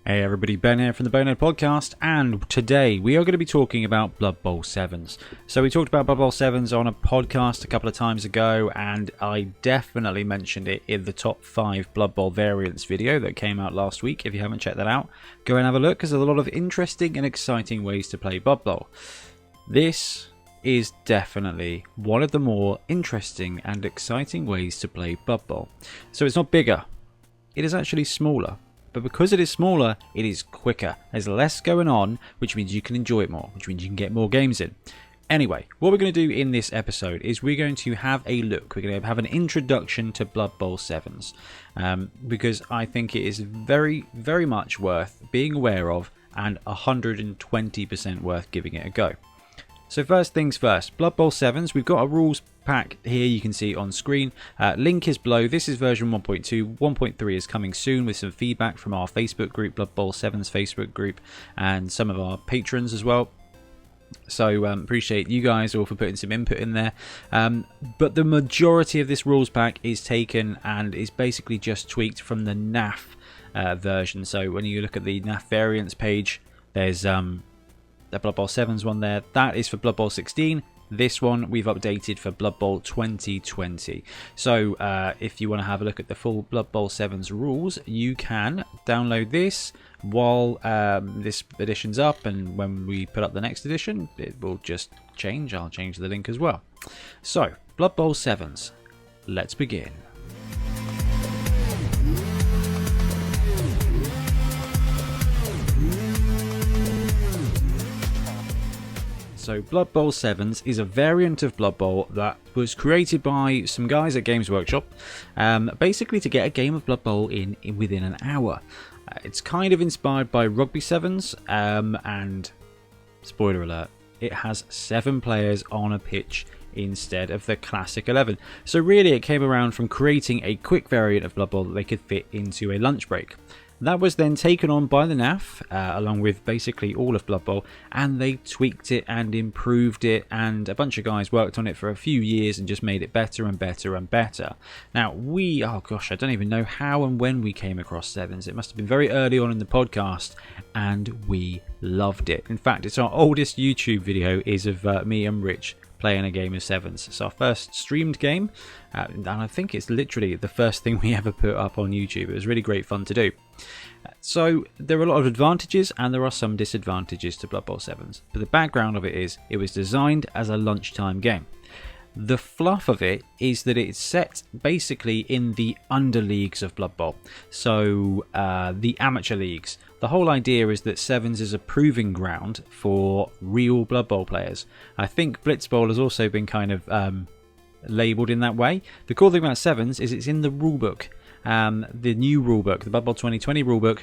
Hey everybody, Ben here from the Bonehead podcast, and today we are going to be talking about Blood Bowl 7s. So we talked about Blood Bowl 7s on a podcast a couple of times ago, and I definitely mentioned it in the top 5 Blood Bowl variants video that came out last week. If you haven't checked that out, go and have a look, because there's a lot of interesting and exciting ways to play Blood Bowl. This is definitely one of the more interesting and exciting ways to play Blood Bowl. So it's not bigger, it is actually smaller. But because it is smaller, it is quicker. There's less going on, which means you can enjoy it more, which means you can get more games in. Anyway, what we're going to do in this episode is we're going to have a look. We're going to have an introduction to Blood Bowl 7s. Because I think it is very, very much worth being aware of and 120% worth giving it a go. So first things first, Blood Bowl 7s, we've got a rules pack here you can see on screen. Link is below. This is version 1.2. 1.3 is coming soon with some feedback from our Facebook group, Blood Bowl 7s Facebook group, and some of our patrons as well. So appreciate you guys all for putting some input in there. But the majority of this rules pack is taken and is basically just tweaked from the NAF version. So when you look at the NAF variants page, there's the Blood Bowl 7s one there. That is for Blood Bowl 16. This one we've updated for Blood Bowl 2020. So if you want to have a look at the full Blood Bowl 7's rules, you can download this while this edition's up, and when we put up the next edition, it will just change. I'll change the link as well. So, Blood Bowl 7's. Let's begin. So Blood Bowl 7s is a variant of Blood Bowl that was created by some guys at Games Workshop, basically to get a game of Blood Bowl in within an hour. It's kind of inspired by Rugby 7s, and spoiler alert, it has 7 players on a pitch instead of the classic 11. So really it came around from creating a quick variant of Blood Bowl that they could fit into a lunch break. That was then taken on by the NAF, along with basically all of Blood Bowl, and they tweaked it and improved it, and a bunch of guys worked on it for a few years and just made it better and better and better. Now, oh gosh, I don't even know how and when we came across 7s. It must have been very early on in the podcast, and we loved it. In fact, it's our oldest YouTube video is of me and Rich playing a game of 7s. It's our first streamed game, and I think it's literally the first thing we ever put up on YouTube. It was really great fun to do. So there are a lot of advantages and there are some disadvantages to Blood Bowl 7s, but the background of it is it was designed as a lunchtime game. The fluff of it is that it's set basically in the underleagues of Blood Bowl, so the amateur leagues. The whole idea is that 7s is a proving ground for real Blood Bowl players. I think Blitz Bowl has also been kind of labelled in that way. The cool thing about 7s is it's in the rulebook. The new rulebook, the Blood Bowl 2020 rulebook,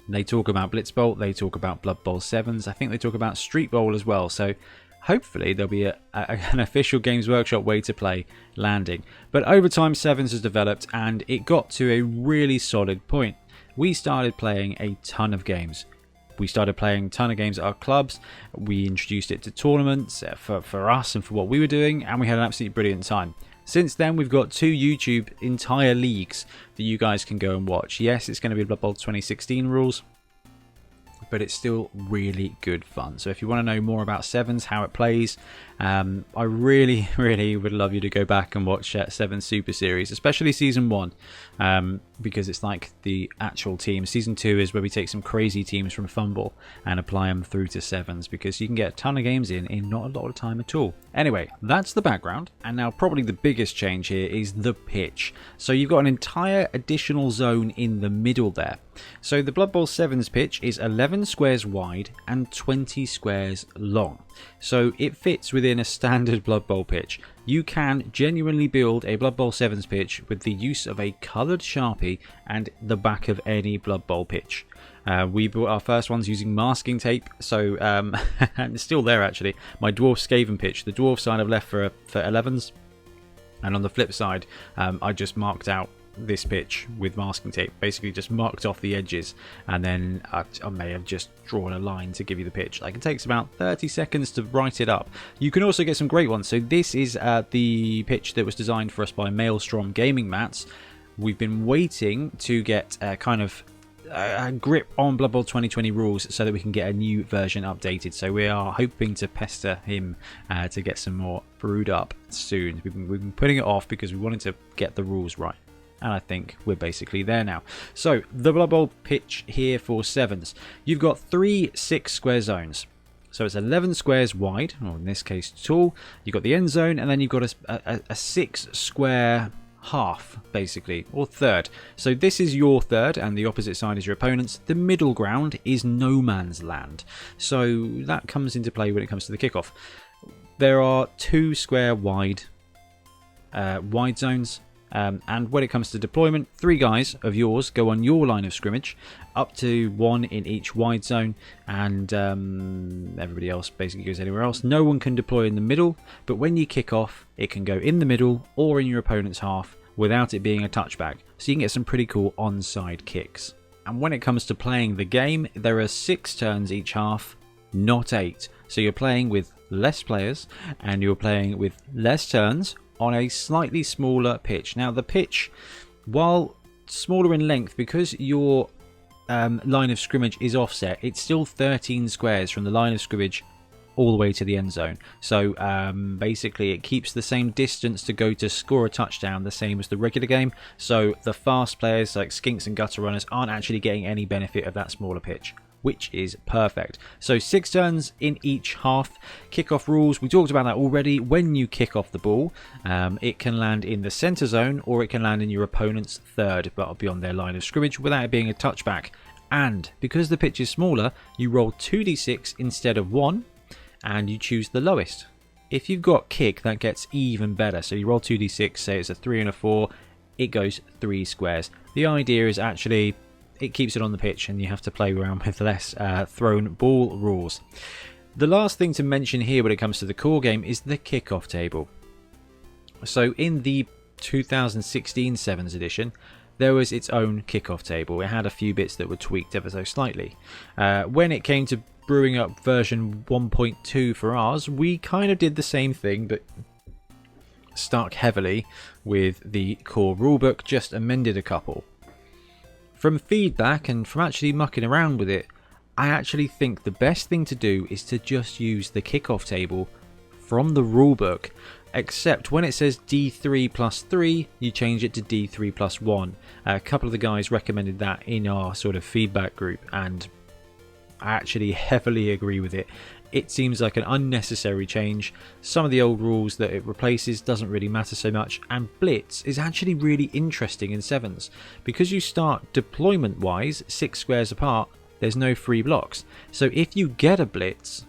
they talk about Blitz Bowl, they talk about Blood Bowl 7s, I think they talk about Street Bowl as well, so hopefully there'll be an official Games Workshop way to play landing. But over time 7s has developed and it got to a really solid point. We started playing a ton of games. We started playing a ton of games at our clubs, we introduced it to tournaments for us and for what we were doing, and we had an absolutely brilliant time. Since then, we've got 2 YouTube entire leagues that you guys can go and watch. Yes, it's going to be Blood Bowl 2016 rules, but it's still really good fun. So if you want to know more about 7s, how it plays, I really, really would love you to go back and watch 7 Super Series, especially Season 1, because it's like the actual team. Season 2 is where we take some crazy teams from Fumble and apply them through to 7s, because you can get a ton of games in not a lot of time at all. Anyway, that's the background, and now probably the biggest change here is the pitch. So you've got an entire additional zone in the middle there. So the Blood Bowl 7's pitch is 11 squares wide and 20 squares long. So it fits within a standard Blood Bowl pitch. You can genuinely build a Blood Bowl 7's pitch with the use of a coloured Sharpie and the back of any Blood Bowl pitch. We built our first ones using masking tape, so and it's still there actually. My Dwarf Skaven pitch, the Dwarf side I've left for 11s, and on the flip side I just marked out this pitch with masking tape, basically just marked off the edges, and then I may have just drawn a line to give you the pitch. Like, it takes about 30 seconds to write it up. You can also get some great ones. So this is the pitch that was designed for us by Maelstrom Gaming Mats. We've been waiting to get kind of a grip on Blood Bowl 2020 rules so that we can get a new version updated. So we are hoping to pester him to get some more brewed up soon. We've been putting it off because we wanted to get the rules right. And I think we're basically there now. So the Blood Bowl pitch here for 7s. You've got 3 6-square zones. So it's 11 squares wide, or in this case tall. You've got the end zone, and then you've got a 6-square half, basically, or third. So this is your third, and the opposite side is your opponent's. The middle ground is no man's land. So that comes into play when it comes to the kickoff. There are 2 square wide zones. And when it comes to deployment, 3 guys of yours go on your line of scrimmage, up to 1 in each wide zone, and everybody else basically goes anywhere else. No one can deploy in the middle, but when you kick off, it can go in the middle or in your opponent's half without it being a touchback. So you can get some pretty cool onside kicks. And when it comes to playing the game, there are 6 turns each half, not 8. So you're playing with less players, and you're playing with less turns, on a slightly smaller pitch. Now the pitch, while smaller in length, because your line of scrimmage is offset, it's still 13 squares from the line of scrimmage all the way to the end zone. So basically it keeps the same distance to go to score a touchdown, the same as the regular game. So the fast players like skinks and gutter runners aren't actually getting any benefit of that smaller pitch, which is perfect. So 6 turns in each half. Kickoff rules, we talked about that already. When you kick off the ball, it can land in the center zone, or it can land in your opponent's third, but beyond their line of scrimmage without it being a touchback. And because the pitch is smaller, you roll 2d6 instead of 1, and you choose the lowest. If you've got kick, that gets even better. So you roll 2d6, say it's a 3 and a 4, it goes 3 squares. The idea is actually it keeps it on the pitch, and you have to play around with less thrown ball rules. The last thing to mention here when it comes to the core game is the kickoff table. So in the 2016 Sevens edition, there was its own kickoff table. It had a few bits that were tweaked ever so slightly. When it came to brewing up version 1.2 for ours, we kind of did the same thing, but stuck heavily with the core rulebook, just amended a couple. From feedback and from actually mucking around with it, I actually think the best thing to do is to just use the kickoff table from the rulebook, except when it says D3 plus 3, you change it to D3 plus 1. A couple of the guys recommended that in our sort of feedback group, and I actually heavily agree with it. It seems like an unnecessary change. Some of the old rules that it replaces doesn't really matter so much, and Blitz is actually really interesting in Sevens. Because you start deployment wise 6 squares apart, there's no free blocks. So if you get a Blitz,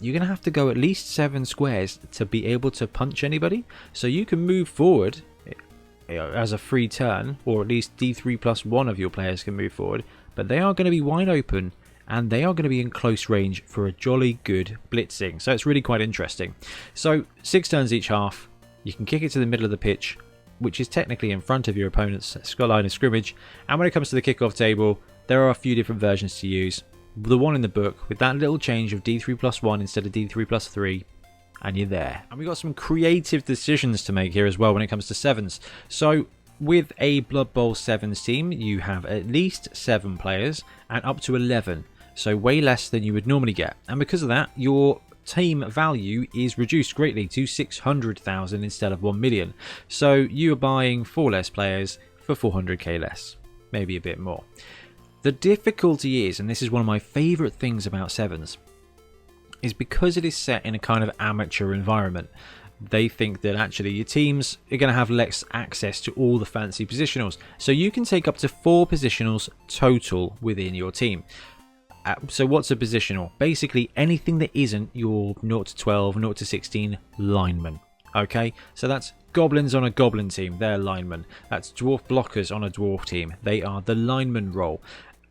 you're going to have to go at least 7 squares to be able to punch anybody. So you can move forward as a free turn, or at least D3 plus 1 of your players can move forward, but they are going to be wide open, and they are going to be in close range for a jolly good blitzing. So it's really quite interesting. So 6 turns each half. You can kick it to the middle of the pitch, which is technically in front of your opponent's line of scrimmage. And when it comes to the kickoff table, there are a few different versions to use. The one in the book with that little change of D3 plus 1 instead of D3 plus 3, and you're there. And we've got some creative decisions to make here as well when it comes to Sevens. So with a Blood Bowl 7s team, you have at least 7 players and up to 11. So way less than you would normally get. And because of that, your team value is reduced greatly to 600,000 instead of 1 million. So you are buying 4 less players for 400k less. Maybe a bit more. The difficulty is, and this is one of my favourite things about Sevens, is because it is set in a kind of amateur environment. They think that actually your teams are going to have less access to all the fancy positionals. So you can take up to 4 positionals total within your team. So what's a positional? Basically anything that isn't your 0 to 12, 0 to 16 lineman. Okay, so that's goblins on a goblin team, they're linemen. That's dwarf blockers on a dwarf team, they are the lineman role.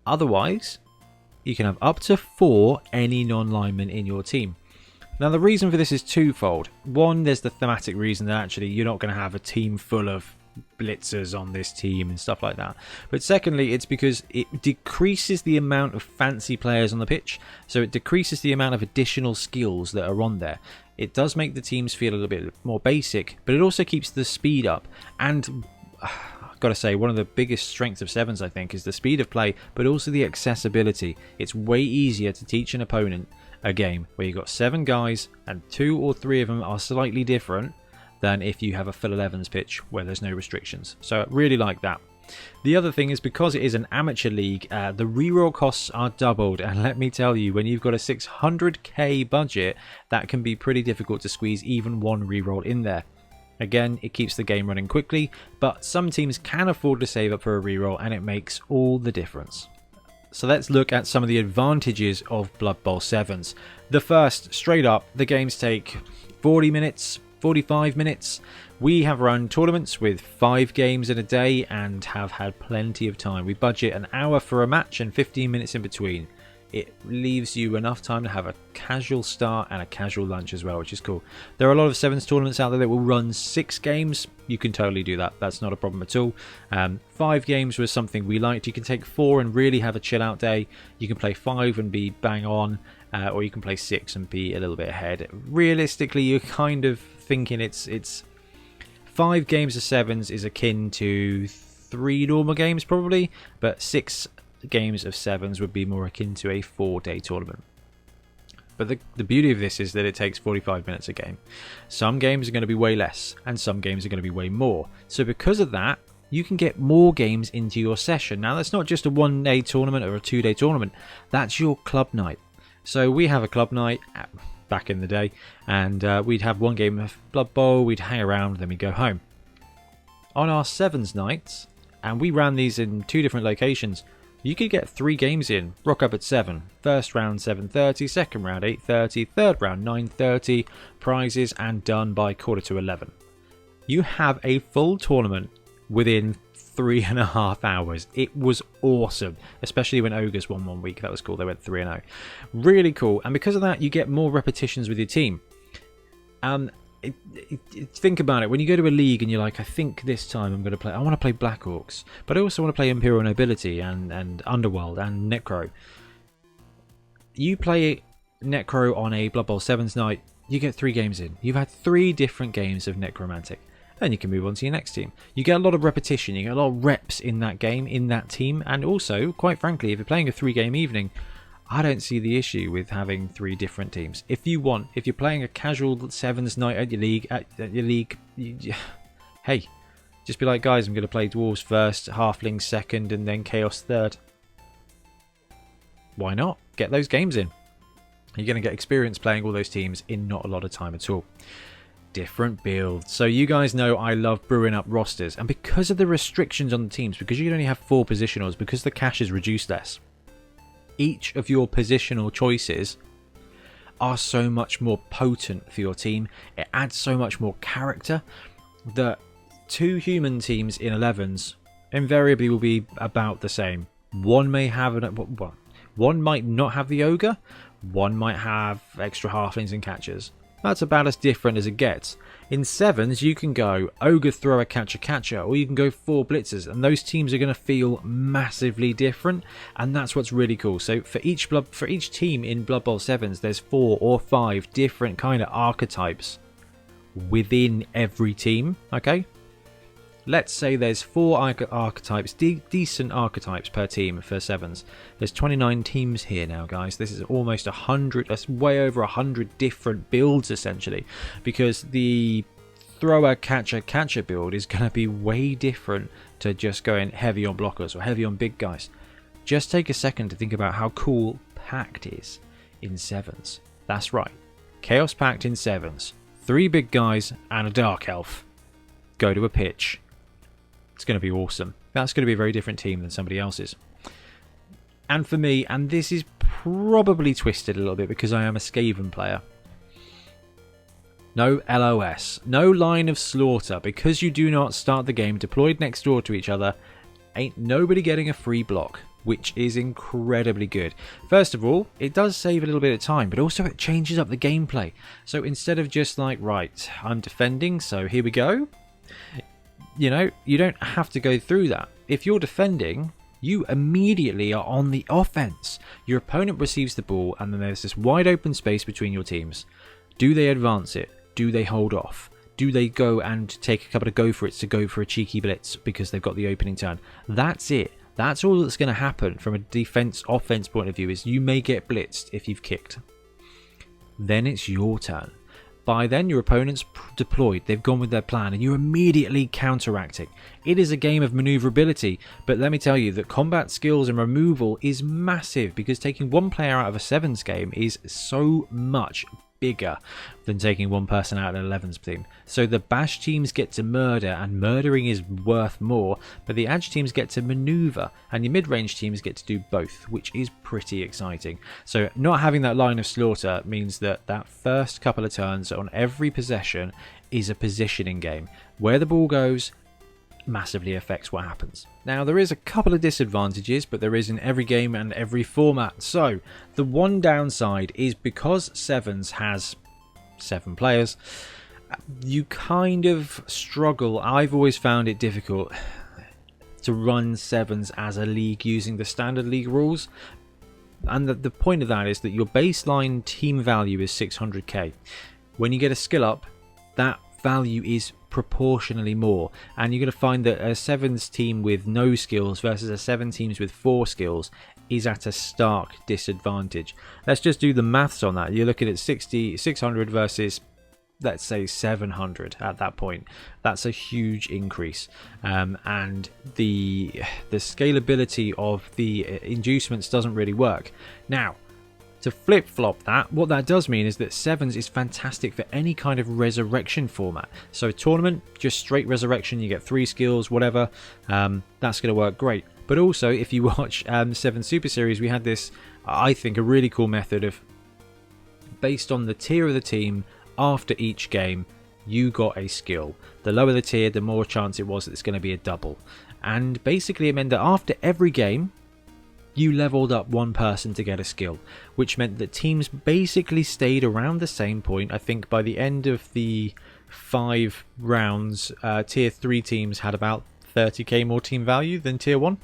Otherwise, you can have up to 4 any non-linemen in your team. Now the reason for this is twofold. One, there's the thematic reason that actually you're not going to have a team full of blitzers on this team and stuff like that. But secondly, it's because it decreases the amount of fancy players on the pitch, so it decreases the amount of additional skills that are on there. It does make the teams feel a little bit more basic, but it also keeps the speed up. And got to say, one of the biggest strengths of Sevens, I think, is the speed of play, but also the accessibility. It's way easier to teach an opponent a game where you've got 7 guys and 2 or 3 of them are slightly different than if you have a full 11s pitch where there's no restrictions. So I really like that. The other thing is, because it is an amateur league, the reroll costs are doubled, and let me tell you, when you've got a 600k budget, that can be pretty difficult to squeeze even one reroll in there. Again, it keeps the game running quickly, but some teams can afford to save up for a reroll, and it makes all the difference. So let's look at some of the advantages of Blood Bowl 7s. The first, straight up, the games take 40 minutes, 45 minutes. We have run tournaments with 5 games in a day and have had plenty of time. We budget an hour for a match and 15 minutes in between. It leaves you enough time to have a casual start and a casual lunch as well, which is cool. There are a lot of 7s tournaments out there that will run 6 games. You can totally do that. That's not a problem at all. 5 games was something we liked. You can take 4 and really have a chill out day. You can play 5 and be bang on, or you can play 6 and be a little bit ahead. Realistically, you're kind of thinking it's 5 games of 7s is akin to 3 normal games probably, but 6 games of 7s would be more akin to a 4-day tournament. But the beauty of this is that it takes 45 minutes a game. Some games are going to be way less, and some games are going to be way more. So because of that, you can get more games into your session. Now, that's not just a 1-day tournament or a 2-day tournament. That's your club night. So we have a club night back in the day, and we'd have 1 game of Blood Bowl, we'd hang around, then we'd go home. On our 7s nights, and we ran these in 2 different locations, you could get 3 games in, rock up at 7. First round 7:30, second round 8:30, third round 9:30, prizes, and done by 11:15. You have a full tournament within 3.5 hours. It was awesome, especially when Ogres won 1 week. That was cool. They went 3-0. Really cool. And because of that, you get more repetitions with your team. Think about it. When you go to a league and you're like, I think this time I want to play Black Orcs, but I also want to play Imperial Nobility and Underworld and Necro. You play Necro on a Blood Bowl 7s night, you get 3 games in. You've had 3 different games of Necromantic. Then you can move on to your next team. You get a lot of repetition, you get a lot of reps in that game, in that team, and also, quite frankly, if you're playing a 3-game evening, I don't see the issue with having 3 different teams. If you're playing a casual 7s night at your league, hey, just be like, guys, I'm going to play Dwarves first, Halflings second, and then Chaos third. Why not? Get those games in. You're going to get experience playing all those teams in not a lot of time at all. Different builds. So you guys know I love brewing up rosters, and because of the restrictions on the teams, because you can only have 4 positionals, because the cash is reduced less, each of your positional choices are so much more potent for your team. It adds so much more character that 2 human teams in 11s invariably will be about the same. One may have one might not have the ogre, one might have extra halflings and catchers. That's about as different as it gets. In 7s, you can go ogre, thrower, catcher, or you can go 4 blitzers, and those teams are going to feel massively different, and that's what's really cool. So for each team in Blood Bowl 7s, there's 4 or 5 different kind of archetypes within every team. Okay, let's say there's 4 archetypes, decent archetypes per team for 7s. There's 29 teams here now, guys. This is almost 100, that's way over 100 different builds, essentially, because the thrower, catcher build is going to be way different to just going heavy on blockers or heavy on big guys. Just take a second to think about how cool Pact is in 7s. That's right, Chaos Pact in 7s. 3 big guys and a Dark Elf. Go to a pitch. It's going to be awesome. That's going to be a very different team than somebody else's. And for me, and this is probably twisted a little bit because I am a Skaven player, no LOS, no line of slaughter, because you do not start the game deployed next door to each other. Ain't nobody getting a free block, which is incredibly good. First of all, it does save a little bit of time, but also it changes up the gameplay. So instead of just like, right, I'm defending, so here we go, you know, you don't have to go through that. If you're defending, you immediately are on the offense. Your opponent receives the ball, and then there's this wide open space between your teams. Do they advance it? Do they hold off? Do they go and take a couple of go for it to go for a cheeky blitz because they've got the opening turn? That's it. That's all that's going to happen from a defense-offense point of view, is you may get blitzed if you've kicked. Then it's your turn. By then, your opponent's deployed, they've gone with their plan, and you're immediately counteracting. It is a game of maneuverability, but let me tell you that combat skills and removal is massive, because taking one player out of a Sevens game is so much bigger than taking one person out of an 11s team. So the bash teams get to murder, and murdering is worth more, but the edge teams get to maneuver, and your mid-range teams get to do both, which is pretty exciting. So not having that line of slaughter means that that first couple of turns on every possession is a positioning game. Where the ball goes massively affects what happens. Now, there is a couple of disadvantages, but there is in every game and every format. So the one downside is because Sevens has 7 players, you kind of struggle. I've always found it difficult to run Sevens as a league using the standard league rules, and the point of that is that your baseline team value is 600k. When you get a skill up, that value is proportionally more, and you're going to find that a Sevens team with no skills versus a 7 teams with 4 skills is at a stark disadvantage. Let's just do the maths on that. You're looking at 600 versus, let's say, 700 at that point. That's a huge increase, and the scalability of the inducements doesn't really work. Now, to flip-flop that, what that does mean is that Sevens is fantastic for any kind of resurrection format. So tournament, just straight resurrection, you get 3 skills, whatever, that's going to work great. But also, if you watch 7 Super Series, we had this, I think, a really cool method of, based on the tier of the team, after each game, you got a skill. The lower the tier, the more chance it was that it's going to be a double. And basically it meant that after every game, you leveled up one person to get a skill, which meant that teams basically stayed around the same point. I think by the end of the 5 rounds, tier 3 teams had about 30k more team value than tier 1.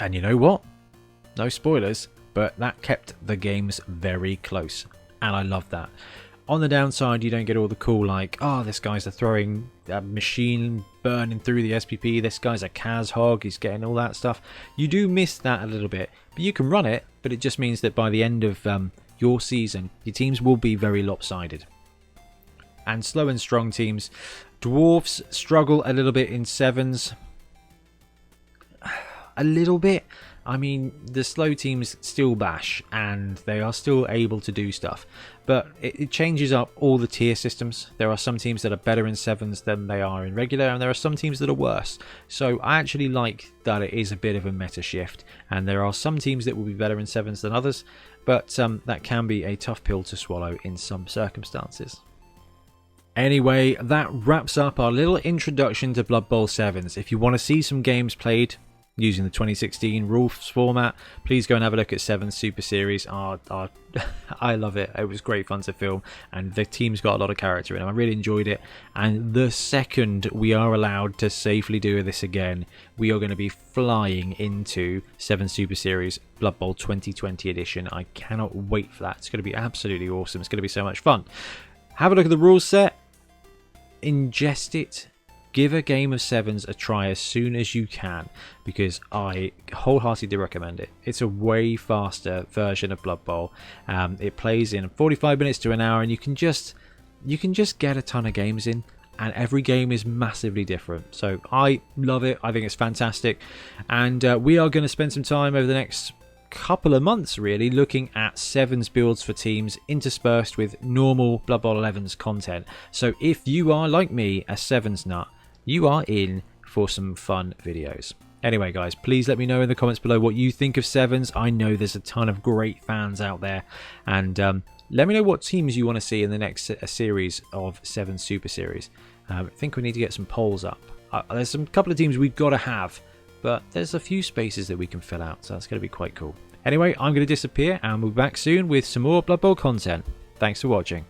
And you know what? No spoilers, but that kept the games very close, and I love that. On the downside, you don't get all the cool, like, oh, this guy's a throwing machine burning through the SPP, this guy's a Kaz hog, he's getting all that stuff. You do miss that a little bit, but you can run it, but it just means that by the end of your season, your teams will be very lopsided. And slow and strong teams, dwarfs struggle a little bit in Sevens. A little bit. I mean, the slow teams still bash, and they are still able to do stuff. But it changes up all the tier systems. There are some teams that are better in Sevens than they are in regular, and there are some teams that are worse. So I actually like that it is a bit of a meta shift, and there are some teams that will be better in Sevens than others, but that can be a tough pill to swallow in some circumstances. Anyway, that wraps up our little introduction to Blood Bowl 7s. If you want to see some games played using the 2016 rules format, please go and have a look at 7 Super Series. I love it. It was great fun to film, and the team's got a lot of character in them. I really enjoyed it, and the second we are allowed to safely do this again, we are going to be flying into 7 Super Series Blood Bowl 2020 edition. I cannot wait for that. It's going to be absolutely awesome. It's going to be so much fun. Have a look at the rules set, ingest it, give a game of Sevens a try as soon as you can, because I wholeheartedly recommend it. It's a way faster version of Blood Bowl. It plays in 45 minutes to an hour, and you can just get a ton of games in, and every game is massively different. So I love it. I think it's fantastic, and we are going to spend some time over the next couple of months really looking at Sevens builds for teams interspersed with normal Blood Bowl 11's content. So if you are like me, a Sevens nut, you are in for some fun videos. Anyway guys, please let me know in the comments below what you think of Sevens. I know there's a ton of great fans out there, and let me know what teams you want to see in the next series of 7 Super Series. I think we need to get some polls up. There's some couple of teams we've got to have, but there's a few spaces that we can fill out, so that's going to be quite cool. Anyway, I'm going to disappear, and we'll be back soon with some more Blood Bowl content. Thanks for watching.